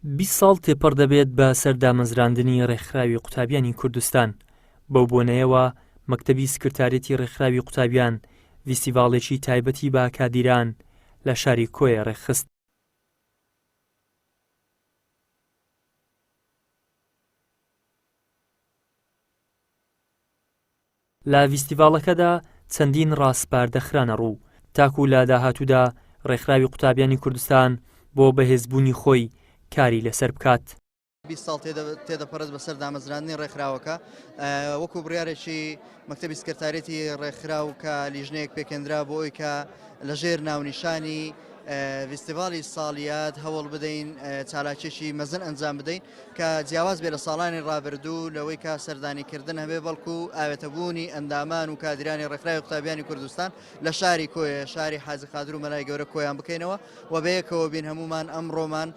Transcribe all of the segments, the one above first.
20 ساڵ تێپەڕ دەبێت بە سەردامەزراندنی ڕێکخراوی قوتابیانی کوردستان. بەو بۆنەیەوە مەکتەبی سکرتارێتی ڕێکخراوی قوتابیان فیستیڤاڵێکی تایبەتی بە کادیران لە شاری کۆیە ڕێکخست. لە فیستیڤاڵەکەدا چەندین ڕاستپاردەخرانە ڕوو تاکو لە داهاتوودا ڕێکخراوی قوتابیانی کوردستان بۆ بەهێزبوونی خۆی کاری لەسەر بکات. 20 ساڵ تێدەپەڕێت بەسەر دامەزراندنی ڕێکخراوەکە وەکو بڕیارێکی مەکتەبی سکرتارێتی ڕێکخراو کە لیژنەیەک پێکەندرا بۆ ئەوی کە لەژێر ناونیشانی فیستیڤاڵی ساڵیات هەوڵ بدەین چالاکیێکی مەزن ئەنجام بدەین کە جیاواز بێ لە ساڵانی ڕابردوو لەوەی کا سەردانیکردن هەبێ بەڵکو ئاوێتەبوونی ئەندامان و کادرانی ڕێکخراوی قوتابیانی کوردستان لە شاری کۆیە، شاری حاجی قادر و مەلای گەورە کۆیان بکەینەوە و بەیەکەوە بین هەمومان ئەمڕۆمان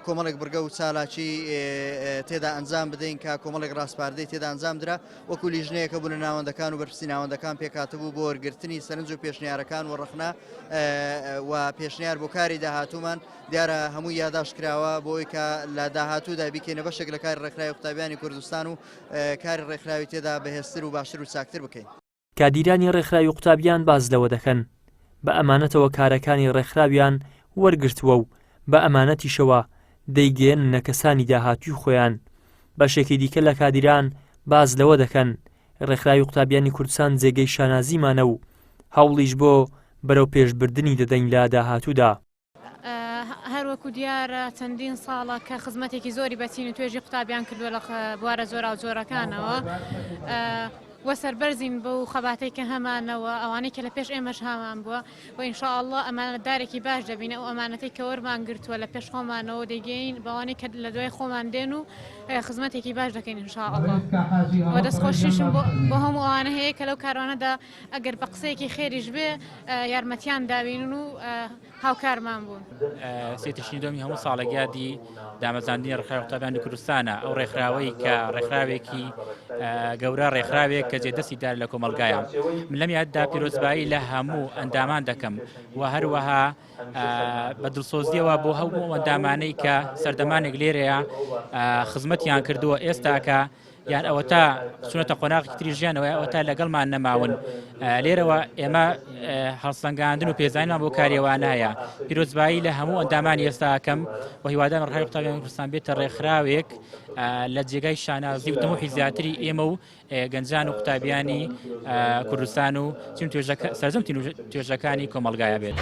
کۆمەڵێک بڕگە و چالاکی تێدا ئەنجام بدەین کە کۆمەڵێک ڕاستپاردەی تێدا ئەنجام درا وەکو لیژنەیەکە بوون لە ناوەندەکان و بەرپرسی ناوەندەکان پێکهاتبوو بۆ وەرگرتنی سەرنج و پێشنیارەکان و ڕخنا و پێشنیار بۆ کاری داهاتوومان دیارە هەموو یاداش کراوە بۆ ئەوی کە لە داهاتوودا بیکەینە بەشێک لە کاری ڕێکخراوی قوتابیانی کوردستان و کاری ڕێکخراوی تێدا بەهێزتر و باشتر و چاکتر بکەین. کادیرانی ڕێکخراوی قوتابیان باز لەوە دەکەن بە ئەمانەتەوە کارەکانی ڕێکخراویان وەرگرتووە و بە ئەمانەتیشەوە دەیگەێنە کەسانی داهاتووی خۆیان. بەشێکی دیکە لە کادیران باز لەوە دەکەن ڕێکخراوی قوتابیانی کوردستان جێگەی شانازیمانە و هەوڵیش بۆ بەرەو پێشبردننی دەدەین لە داهاتوودا. هەروەکو دیارە چەندین ساڵە کە خزمەتێکی زۆری بەچین و توێژی قوتابیان کردووە لە بوارە زۆرا و جۆرەکانەوە وە سەربەرزین بە و خەباتەی کە هەمانەوە ئەوانەی کە لە پێش ئێمەش هامان بووە و ئینشاءالله ئەمانەتدارێکی باش دەبینە و ئەمانەتەی کە وەرمان گرتووە لە پێش خۆمانەوە دەیگەین بەوانەی کە لە دوای خۆمان دێن و خزمەتێکی باش دەکەین ئینشاءالله و دەستخۆشیشم بۆ هەموو ئەوانە هەیە کە لەو کاروانەدا ئەگەر بە قسەیەکی خێریش بێ یارمەتیان داوین و هاوکارمان بوون. سێتشنی دومی هەموو ساڵەگادی دامەزراندنی ڕێکخراوی قوتابیانی کوردستانە ئەو ڕێکخراوەی کە ڕێکخراوێکی گەورە ڕێکخراوێک کە جێدەستی دار لە کۆمەلگایە. من لەم یاددا پیرۆزبایی لە هەموو ئەندامان دەکەم و هەروەها بە دڵسۆزیەوە بۆ هەموو ئەندامانەی کە سەردەمانێک لێرەیە خزمەتیان کردووە ئێستاکە یان ئەوە تا چونەتە قۆناغی تری ژیانەوە ئەوە تا لەگەڵمان نەماون لێرەوە ئێمە هەڵسەنگاندن و پێزانیان بۆ کاریێوانایە. پیرۆزبایی لە هەموو ئەندامانی ئێستاکەم و هیوادارم ڕێکخراوی قوتابیانی کوردستان بێتە ڕێکخراوێک لە جێگای شانازی و تەمۆحی زیاتری ئێمە و گەنجان و قوتابیانی کوردستان و سەرجەم توێژەکانی کۆمەلگایە بێت.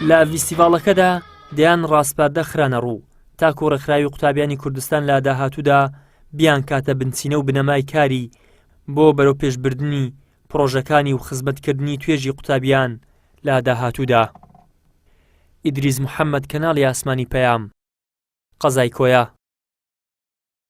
لە فیستیڤاڵەکەدا دەیان ڕاستپاردە خرانە ڕوو تاکو ڕێکخراوی قوتابیانی کوردستان لە داهاتوودا بیان کاتە بنچینە و بنەمای کاری بۆ بەرەو پێشبردننی پرۆژەکانی و خزمەتکردنی توێژی قوتابیان لە داهاتوودا. ئیدریس محەممەد، کەناڵی ئاسمانی پەیام، قەزای کۆیە.